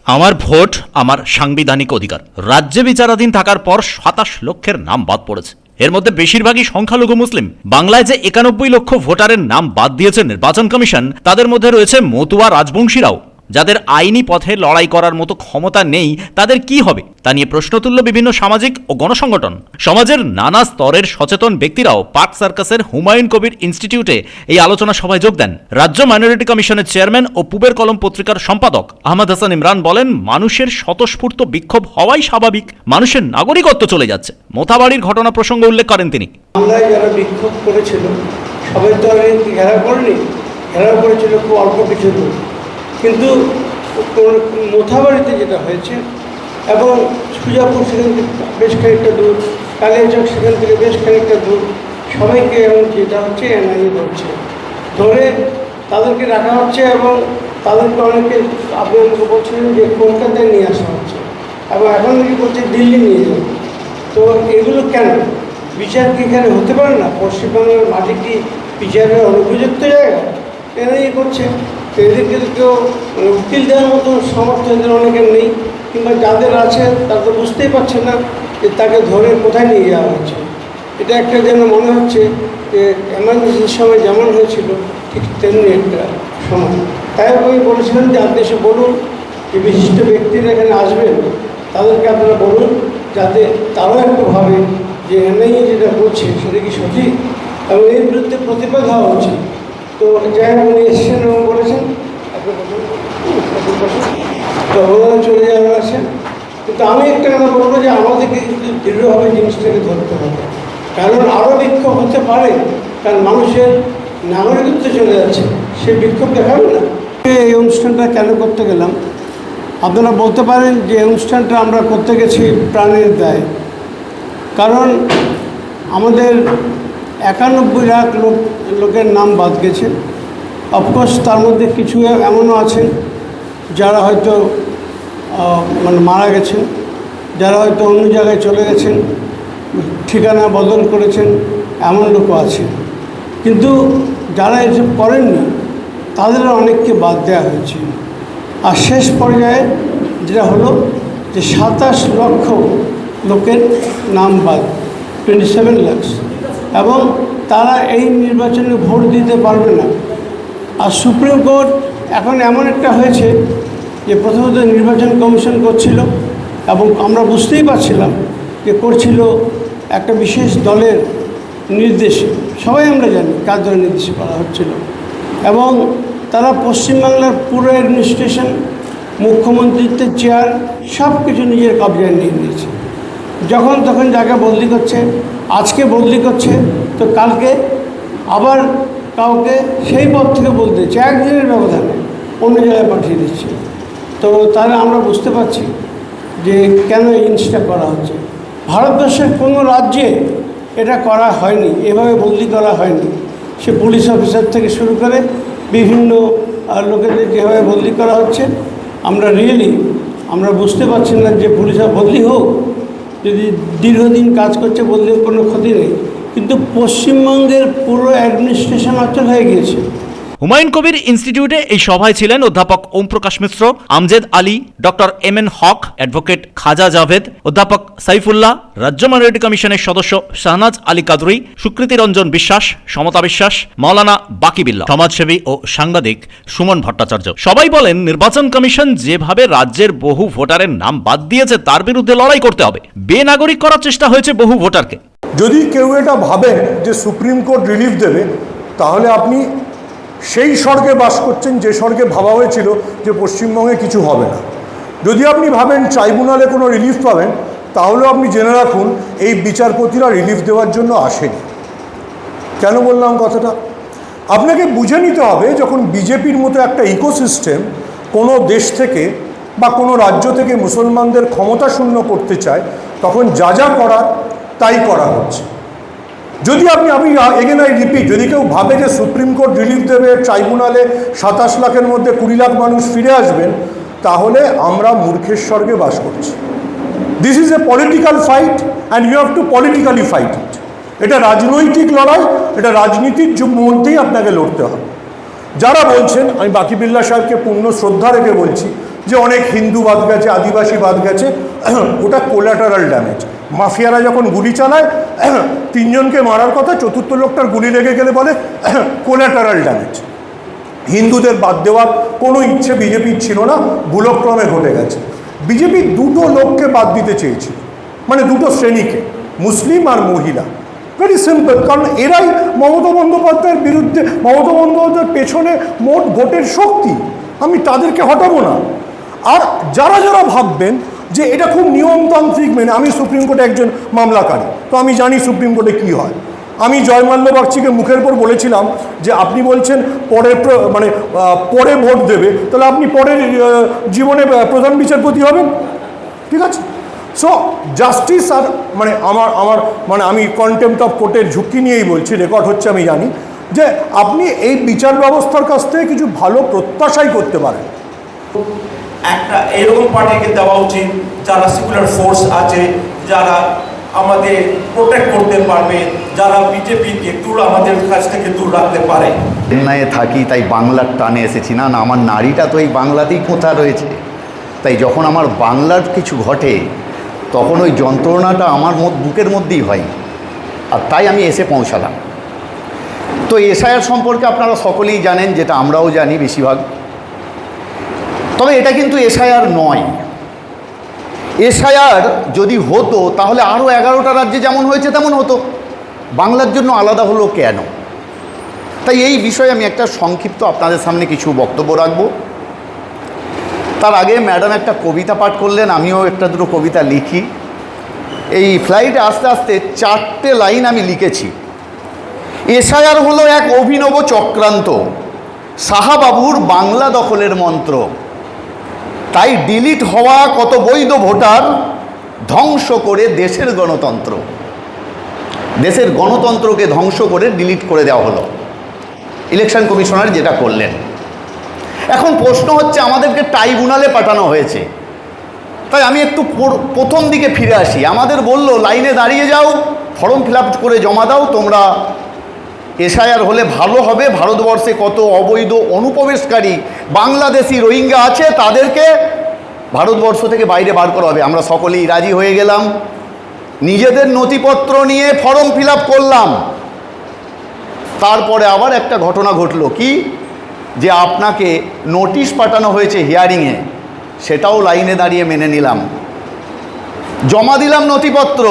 আমার ভোট আমার সাংবিধানিক অধিকার। রাজ্যে বিচারাধীন থাকার পর ২৭ লক্ষের নাম বাদ পড়েছে। এর মধ্যে বেশিরভাগই সংখ্যালঘু মুসলিম। বাংলায় যে ৯১ লক্ষ ভোটারের নাম বাদ দিয়েছে নির্বাচন কমিশন, তাদের মধ্যে রয়েছে মতুয়া রাজবংশীরাও, যাদের আইনি পথে লড়াই করার মতো ক্ষমতা নেই। তাদের কি হবে তা নিয়ে প্রশ্ন তুলল বিভিন্ন সামাজিক ও গণসংগঠন। সমাজের নানা স্তরের সচেতন ব্যক্তিরাও পার্ক সার্কাসের হুমায়ুন কবির ইনস্টিটিউটে এই আলোচনা সভায় যোগ দেন। রাজ্য মাইনরিটি কমিশনের চেয়ারম্যান ও পূবের কলম পত্রিকার সম্পাদক আহমদ হাসান ইমরান বলেন, মানুষের স্বতঃস্ফূর্ত বিক্ষোভ হওয়াই স্বাভাবিক। মানুষের নাগরিকত্ব চলে যাচ্ছে। মোথাবাড়ির ঘটনা প্রসঙ্গ উল্লেখ করেন তিনি। বাংলায় যারা বিক্ষোভ করেছিল সবাই তো ঘেরাও করেনি, ঘেরাও করেছিল খুব অল্প কিছু লোক। কিন্তু মোথাবাড়িতে যেটা হয়েছে এবং সুজাপুর সেখান থেকে বেশ খানিকটা দূর, কালিয়াচক সেখান থেকে বেশ খানিকটা দূর, সবাইকে এবং যেটা হচ্ছে এনআইএ ধরছে, ধরে তাদেরকে রাখা হচ্ছে এবং তাদেরকে অনেকে আপনি আমাকে বলছিলেন যে কলকাতায় নিয়ে আসা হচ্ছে এবং এখন নাকি বলছে দিল্লি নিয়ে যাবে। তো এগুলো কেন? বিচার কি এখানে হতে পারে না? পশ্চিমবাংলার মাটি কি বিচারের অনুপযুক্ত জায়গা? এনআইএ করছে। এদেরকে কেউ উকিল দেওয়ার মতো সামর্থ্য এদের অনেকের নেই, কিংবা যাদের আছে তারা তো বুঝতেই পারছে না যে তাকে ধরে কোথায় নিয়ে যাওয়া হচ্ছে। এটা একটা যেন মনে হচ্ছে যে এমার্জেন্সির সময় যেমন হয়েছিল ঠিক তেমনি একটা সময়। তাই আমি বলেছিলাম যে আপনি এসে বলুন যে বিশিষ্ট ব্যক্তিরা এখানে আসবেন, তাদেরকে আপনারা বলুন যাতে তারাও একটু ভাবে যে এনআইএ যেটা করছে সেটা কি সঠিক এবং এর বিরুদ্ধে প্রতিবাদ হওয়া উচিত। তো যাই হোক উনি এসেছেন এবং বলেছেন তো ওনারা চলে যাওয়া আসেন। কিন্তু আমি একটা কথা বলবো যে আমাদেরকে কিন্তু দৃঢ়ভাবে জিনিসটাকে ধরতে হবে, কারণ আরও বিক্ষোভ হতে পারে, কারণ মানুষের নাগরিকত্ব চলে যাচ্ছে, সে বিক্ষোভ দেখাবে না। এই অনুষ্ঠানটা কেন করতে গেলাম আপনারা বলতে পারেন যে অনুষ্ঠানটা আমরা করতে গেছি প্রাণের দায়, কারণ আমাদের ৯১ লাখ লোকের নাম বাদ গেছে। অফকোর্স তার মধ্যে কিছু এমনও আছেন যারা হয়তো মারা গেছেন, যারা হয়তো অন্য জায়গায় চলে গেছেন, ঠিকানা বদল করেছেন, এমন লোকও আছে। কিন্তু যারা এসব করেননি তাদের অনেককে বাদ দেওয়া হয়েছে। আর শেষ পর্যায়ে যেটা হলো যে ২৭ লক্ষ লোকের নাম বাদ, 27 লাখ, এবং তারা এই নির্বাচনে ভোট দিতে পারবে না। আর সুপ্রিম কোর্ট এখন এমন একটা হয়েছে যে প্রথমত নির্বাচন কমিশন করছিল এবং আমরা বুঝতেই পারছিলাম যে করছিল একটা বিশেষ দলের নির্দেশে, সবাই আমরা জানি কার দলের নির্দেশে করা হচ্ছিল, এবং তারা পশ্চিমবাংলার পুরো অ্যাডমিনিস্ট্রেশন, মুখ্যমন্ত্রিত্বের চেয়ার সব কিছু নিজের কবজায় নিয়ে নিয়েছে। যখন তখন জায়গা বদলি করছে, আজকে বদলি করছে তো কালকে আবার কাউকে সেই পদ থেকে বলতে দিচ্ছে, একদিনের ব্যবধানে অন্য জায়গায় পাঠিয়ে দিচ্ছে। তো তাহলে আমরা বুঝতে পারছি যে কেন এই জিনিসটা করা হচ্ছে। ভারতবর্ষের কোনো রাজ্যে এটা করা হয়নি, এভাবে বদলি করা হয়নি। সে পুলিশ অফিসার থেকে শুরু করে বিভিন্ন লোকেদের যেভাবে বদলি করা হচ্ছে, আমরা বুঝতে পারছি না যে পুলিশ বদলি হোক, যদি দীর্ঘদিন কাজ করছে বদলির কোনো ক্ষতি নেই, কিন্তু পশ্চিমবঙ্গের পুরো অ্যাডমিনিস্ট্রেশন অচল হয়ে গিয়েছে। হুমায়ুন কবির ইনস্টিটিউটে এই সভায় ছিলেন অধ্যাপক ওম প্রকাশ মিশ্র, আমজেদ আলী, ডক্টর এম.এন. হক, অ্যাডভোকেট খাজা জাভেদ, অধ্যাপক সাইফুল্লাহ, রাজ্য মাইনরিটি কমিশনের সদস্য শাহনাজ আলী কাদরি, সুকৃতি রঞ্জন বিশ্বাস, সমতা বিশ্বাস, মাওলানা বাকিবিল্লাহ, সমাজসেবী ও সাংবাদিক সুমন ভট্টাচার্য। সবাই বলেন, নির্বাচন কমিশন যেভাবে রাজ্যের বহু ভোটারের নাম বাদ দিয়েছে তার বিরুদ্ধে লড়াই করতে হবে। বেনাগরিক করার চেষ্টা হয়েছে বহু ভোটারকে। যদি কেউ এটা ভাবেন যে সুপ্রিম কোর্ট রিলিফ দেবে, তাহলে আপনি সেই স্বর্গে বাস করছেন যে স্বর্গে ভাবা হয়েছিল যে পশ্চিমবঙ্গে কিছু হবে না। যদি আপনি ভাবেন ট্রাইব্যুনালে কোনো রিলিফ পাবেন, তাহলেও আপনি জেনে রাখুন এই বিচারপতিরা রিলিফ দেওয়ার জন্য আসেনি। কেন বললাম কথাটা? আপনাকে বুঝে নিতে হবে, যখন বিজেপির মতো একটা ইকোসিস্টেম কোনো দেশ থেকে বা কোনো রাজ্য থেকে মুসলমানদের ক্ষমতা শূন্য করতে চায়, তখন যা যা করার তাই করা হচ্ছে। যদি আমি এগেন আই রিপিট, যদি কেউ ভাবে যে সুপ্রিম কোর্ট রিলিফ দেবে, ট্রাইব্যুনালে ২৭ লাখের মধ্যে ২০ লাখ মানুষ ফিরে আসবেন, তাহলে আমরা মূর্খের স্বর্গে বাস করছি। This is a political fight and you have to politically fight it. এটা রাজনৈতিক লড়াই, এটা রাজনীতির মধ্যেই আপনাকে লড়তে হবে। যারা বলছেন, আমি বাকিবিল্লাহ সাহেবকে পূর্ণ শ্রদ্ধা রেখে বলছি, যে অনেক হিন্দু বাদ গেছে, আদিবাসী বাদ গেছে, ওটা কোলাটারাল ড্যামেজ। মাফিয়ারা যখন গুলি চালায়, তিনজনকে মারার কথা, চতুর্থ লোকটার গুলি লেগে গেলে বলে কোলাটারাল ড্যামেজ। হিন্দুদের বাদ দেওয়ার কোনো ইচ্ছে বিজেপির ছিল না, ভুলক্রমে ঘটে গেছে। বিজেপি দুটো লোককে বাদ দিতে চেয়েছিল, মানে দুটো শ্রেণীকে, মুসলিম আর মহিলা। ভেরি সিম্পল, কারণ এরাই মমতা বন্দ্যোপাধ্যায়ের বিরুদ্ধে, মমতা বন্দ্যোপাধ্যায়ের পেছনে মোট ভোটের শক্তি। আমি তাদেরকে হটাবো না। আর যারা যারা ভাববেন যে এটা খুব নিয়মতান্ত্রিক মেনে, আমি সুপ্রিম কোর্টে একজন মামলাকারী, তো আমি জানি সুপ্রিম কোর্টে কী হয়। আমি জয়মাল্য বাগচিকে মুখের উপর বলেছিলাম যে আপনি বলছেন পরে ভোট দেবে, তাহলে আপনি পরের জীবনে প্রধান বিচারপতি হবেন, ঠিক আছে? সো জাস্টিস আর আমি কন্টেম্পট অফ কোর্টের ঝুঁকি নিয়েই বলছি, রেকর্ড হচ্ছে আমি জানি, যে আপনি এই বিচার ব্যবস্থার কাছ থেকে কিছু ভালো প্রত্যাশাই করতে পারেন। একটা এরকম পার্টিকে দেওয়া উচিত যারা সেকুলার ফোর্স আছে, যারা আমাদের প্রোটেক্ট করতে পারবে, যারা বিজেপিকে দূর আমাদের কাছ থেকে দূর রাখতে পারে। চেন্নাইয়ে থাকি তাই বাংলার টানে এসেছি, না না, আমার নারীটা তো এই বাংলাতেই কোথা রয়েছে। তাই যখন আমার বাংলার কিছু ঘটে তখন ওই যন্ত্রণাটা আমার বুকের মধ্যেই হয়, আর তাই আমি এসে পৌঁছালাম। তো এসআইআর সম্পর্কে আপনারা সকলেই জানেন, যেটা আমরাও জানি বেশিরভাগ। তবে এটা কিন্তু এসআইআর নয়। এসআইআর যদি হতো তাহলে আরও 11টা রাজ্যে যেমন হয়েছে তেমন হতো, বাংলার জন্য আলাদা হলো কেন? তাই এই বিষয়ে আমি একটা সংক্ষিপ্ত আপনাদের সামনে কিছু বক্তব্য রাখব। তার আগে ম্যাডাম একটা কবিতা পাঠ করলেন, আমিও একটা দুটো কবিতা লিখি। এই ফ্লাইটে আস্তে আস্তে 4টে লাইন আমি লিখেছি। এসআইআর হলো এক অভিনব চক্রান্ত, সাহাবাবুর বাংলা দখলের মন্ত্র। তাই ডিলিট হওয়া কত বৈধ ভোটার ধ্বংস করে দেশের গণতন্ত্র। দেশের গণতন্ত্রকে ধ্বংস করে ডিলিট করে দেওয়া হলো ইলেকশন কমিশনার যেটা করলেন। এখন প্রশ্ন হচ্ছে, আমাদেরকে ট্রাইব্যুনালে পাঠানো হয়েছে, তাই আমি একটু প্রথম দিকে ফিরে আসি। আমাদের বলল লাইনে দাঁড়িয়ে যাও, ফর্ম ফিল আপ করে জমা দাও, তোমরা এসআইআর হলে ভালো হবে। ভারতবর্ষে কত অবৈধ অনুপ্রবেশকারী বাংলাদেশি রোহিঙ্গা আছে, তাদেরকে ভারতবর্ষ থেকে বাইরে বার করা হবে। আমরা সকলেই রাজি হয়ে গেলাম, নিজেদের নথিপত্র নিয়ে ফর্ম ফিল আপ করলাম। তারপরে আবার একটা ঘটনা ঘটলো, কি যে আপনাকে নোটিশ পাঠানো হয়েছে হিয়ারিংয়ে, সেটাও লাইনে দাঁড়িয়ে মেনে নিলাম, জমা দিলাম নথিপত্র।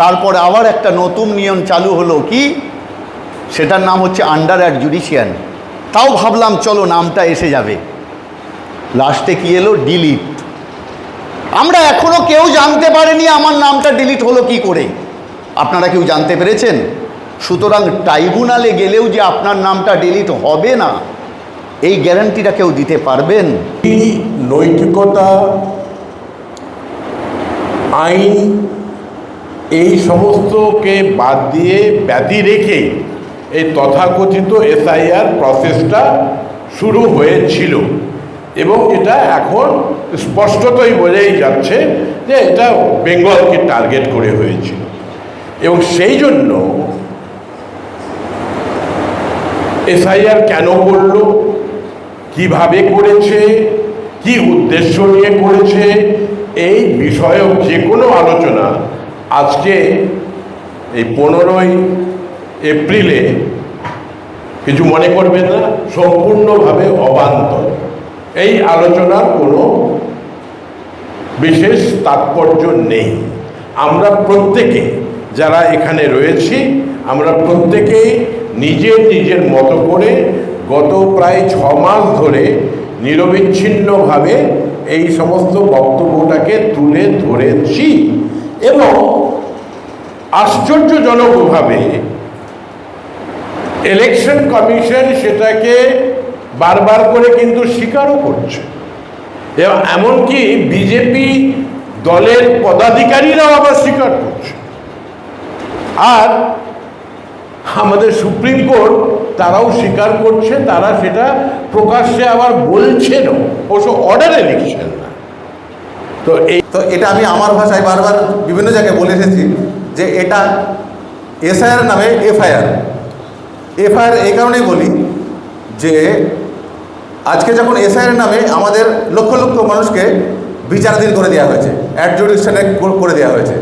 তারপরে আবার একটা নতুন নিয়ম চালু হলো, কি সেটার নাম হচ্ছে আন্ডার অ্যাডজুডিশিয়াল। তাও ভাবলাম চলো নামটা এসে যাবে, লাস্টে কি এলো? ডিলিট। আমরা এখনো কেউ জানতে পারিনি আমার নামটা ডিলিট হলো কি করে। আপনারা কেউ জানতে পেরেছেন? সুতরাং ট্রাইব্যুনালে গেলেও যে আপনার নামটা ডিলিট হবে না, এই গ্যারান্টিটা কেউ দিতে পারবেন? নৈতিকতা, আইন, এই সমস্তকে বাদ দিয়ে ব্যতি রেখে এই তথাকথিত এসআইআর প্রসেসটা শুরু হয়েছিল, এবং এটা এখন স্পষ্টতই বোঝাই যাচ্ছে যে এটা বেঙ্গলকে টার্গেট করে হয়েছিল। এবং সেই জন্য এসআইআর কেন করলো, কিভাবে করেছে, কি উদ্দেশ্য নিয়ে করেছে, এই বিষয়ক যে কোনো আলোচনা আজকে এই 15ই এপ্রিলে কিছু মনে করবেন না, সম্পূর্ণভাবে অবান্তর। এই আলোচনার কোনো বিশেষ তাৎপর্য নেই। আমরা প্রত্যেকে যারা এখানে রয়েছি, আমরা প্রত্যেকেই নিজের নিজের মতো করে গত প্রায় 6 মাস ধরে নিরবিচ্ছিন্নভাবে এই সমস্ত বক্তব্যটাকে তুলে ধরেছি, এবং আশ্চর্যজনকভাবে ইলেকশন কমিশন সেটাকে বারবার করে কিন্তু স্বীকারও করছে, এবং এমনকি বিজেপি দলের পদাধিকারীরাও আবার স্বীকার করছে। আর আমাদের সুপ্রিম কোর্ট তারাও স্বীকার করছে, তারা সেটা প্রকাশ্যে আবার বলছেনও, অবশ্য অর্ডারে লিখছেন না। তো এটা আমি আমার ভাষায় বারবার বিভিন্ন জায়গায় বলে এসেছি যে এটা এসআইআর নামে এফআইআর। এফআইআর এই কারণেই বলি যে আজকে যখন এসআইয়ের নামে আমাদের লক্ষ লক্ষ মানুষকে বিচারাধীন করে দেওয়া হয়েছে, অ্যাডজুডিকশনে করে দেওয়া হয়েছে,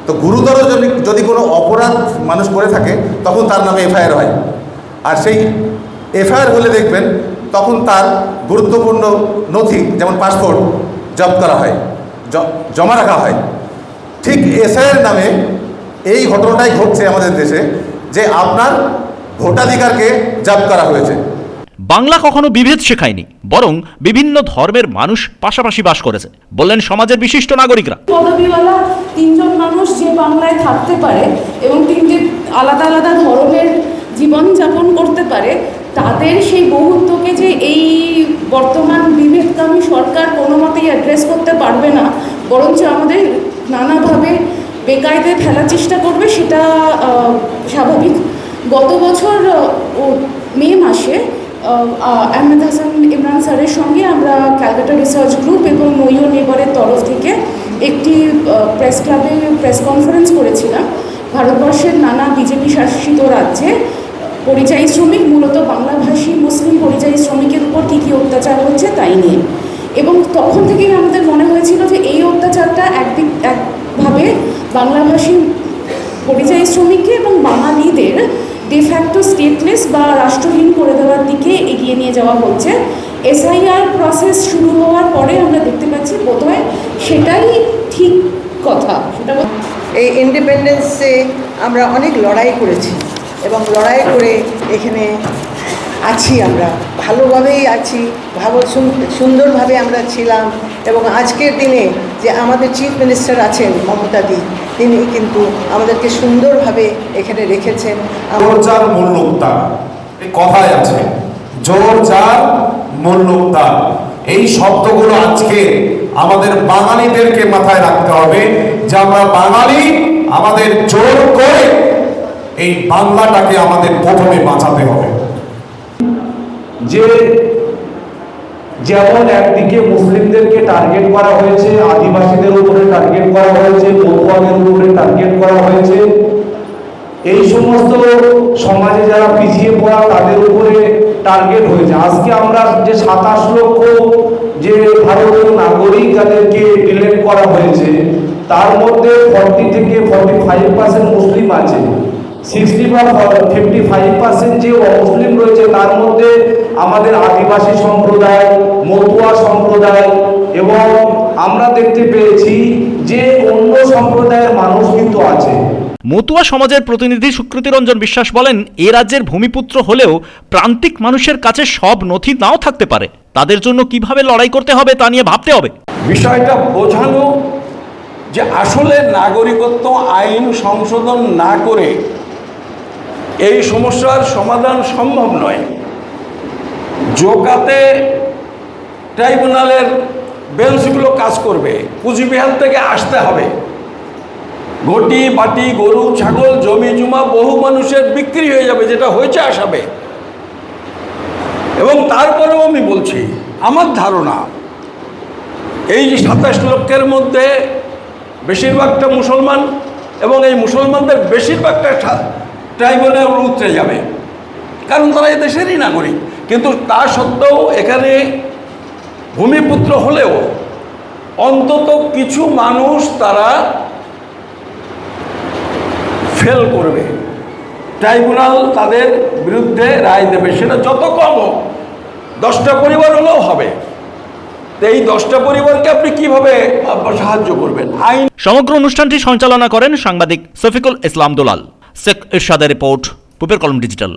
তো গুরুতর যদি কোনো অপরাধ মানুষ করে থাকে তখন তার নামে এফআইআর হয়। আর সেই এফআইআর হলে দেখবেন তখন তার গুরুত্বপূর্ণ নথি যেমন পাসপোর্ট জব্দ করা হয়, জমা রাখা হয়। ঠিক এসআইয়ের নামে এই ঘটনাটাই ঘটছে আমাদের দেশে, যে আপনার ভোটাধিকারকে জব্দ করা হয়েছে। বাংলা কখনো বিভেদ শেখায়নি, বরং বিভিন্ন ধর্মের মানুষ পাশাপাশি বাস করেছে, বললেন সমাজের বিশিষ্ট নাগরিকরা। পদবিওয়ালা তিনজন মানুষ যে বাংলায় থাকতে পারে এবং তিনটে আলাদা আলাদা ধরনের জীবনযাপন করতে পারে, তাদের সেই বহুত্বকে যে এই বর্তমান বিভেদকামী সরকার কোনো মতেই অ্যাড্রেস করতে পারবে না, বরঞ্চ আমাদের নানাভাবে বেকায়দে ফেলার চেষ্টা করবে, সেটা স্বাভাবিক। গত বছর মে মাসে আহমেদ হাসান ইমরান স্যারের সঙ্গে আমরা ক্যালকাটা রিসার্চ গ্রুপ এবং নইও নেবারের তরফ থেকে একটি প্রেস ক্লাবে প্রেস কনফারেন্স করেছিলাম ভারতবর্ষের নানা বিজেপি শাসিত রাজ্যে পরিযায়ী শ্রমিক, মূলত বাংলাভাষী মুসলিম পরিযায়ী শ্রমিকের উপর কী কী অত্যাচার হচ্ছে তাই নিয়ে। এবং তখন থেকেই আমাদের মনে হয়েছিল যে এই অত্যাচারটা একভাবে বাংলাভাষী পরিযায়ী শ্রমিককে এবং বাঙালিদের ডিফ্যাক্টো স্টেটলেস বা রাষ্ট্রহীন করে দেওয়ার দিকে এগিয়ে নিয়ে যাওয়া হচ্ছে। এসআইআর প্রসেস শুরু হওয়ার পরে আমরা দেখতে পাচ্ছি বোধহয় সেটাই ঠিক কথা। সেটা এই ইন্ডিপেন্ডেন্সে আমরা অনেক লড়াই করেছি এবং লড়াই করে এখানে আছি, আমরা ভালোভাবেই আছি, সুন্দরভাবে আমরা ছিলাম। এবং আজকের দিনে যে আমাদের চিফ মিনিস্টার আছেন মমতাদি, তিনি কিন্তু আমাদেরকে সুন্দরভাবে এখানে রেখেছেন। জোর যার মূল্য তার, এই কথায় আছে জোর যার মূল্য তার। এই শব্দগুলো আজকে আমাদের বাঙালিদেরকে মাথায় রাখতে হবে যে আমরা বাঙালি, আমাদের জোর করে এই বাংলাটাকে আমাদের প্রথমে বাঁচাতে হবে। যে যেমন একদিকে মুসলিমদেরকে টার্গেট করা হয়েছে, আদিবাসীদের উপরে টার্গেট করা হয়েছে, মতুয়াদের উপরে টার্গেট করা হয়েছে, এই সমস্ত সমাজে যারা পিছিয়ে পড়া তাদের উপরে টার্গেট হয়েছে। আজকে আমরা যে 27 লক্ষ যে ভারতীয় নাগরিক যাদেরকে ডিলেট করা হয়েছে, তার মধ্যে 40 থেকে 45% মুসলিম আছে, 60 বা 55% যে অমুসলিম রয়েছে, তার মধ্যে আমাদের আদিবাসী সম্প্রদায়, মতুয়া সম্প্রদায়, এবং আমরা দেখতে পেয়েছি যে অন্য সম্প্রদায়ের মানুষ কিন্তু আছে। মতুয়া সমাজের প্রতিনিধি সুকৃতি রঞ্জন বিশ্বাস বলেন, এ রাজ্যের ভূমিপুত্র হলেও প্রান্তিক মানুষের কাছে সব নথি নাও থাকতে পারে, তাদের জন্য কিভাবে লড়াই করতে হবে তা নিয়ে ভাবতে হবে। বিষয়টা বোঝানো যে আসলে নাগরিকত্ব আইন সংশোধন না করে এই সমস্যার সমাধান সম্ভব নয়। জোকাতে ট্রাইব্যুনালের বেঞ্চগুলো কাজ করবে, কুচবিহার থেকে আসতে হবে, ঘটি বাটি গরু ছাগল জমি জমা বহু মানুষের বিক্রি হয়ে যাবে, যেটা হয়েছে আসামে। এবং তারপরেও আমি বলছি, আমার ধারণা এই যে 27 লক্ষের মধ্যে বেশিরভাগটা মুসলমান, এবং এই মুসলমানদের বেশিরভাগটা ট্রাইব্যুনাল উতরে যাবে, কারণ তারা এই দেশেরই নাগরিক। কিন্তু তা সত্ত্বেও এখানে ভূমিপুত্র হলেও অন্তত কিছু মানুষ তারা ফেল করবে, ট্রাইব্যুনাল তাদের বিরুদ্ধে রায় দেবে, সেটা যত কম হোক, 10টা পরিবার হলেও হবে। এই 10টা পরিবারকে আপনি কিভাবে সাহায্য করবেন? আইন। সমগ্র অনুষ্ঠানটি সঞ্চালনা করেন সাংবাদিক শফিকুল ইসলাম দুলাল। শেখ ইরশাদের রিপোর্ট, পুপের কলম ডিজিটাল।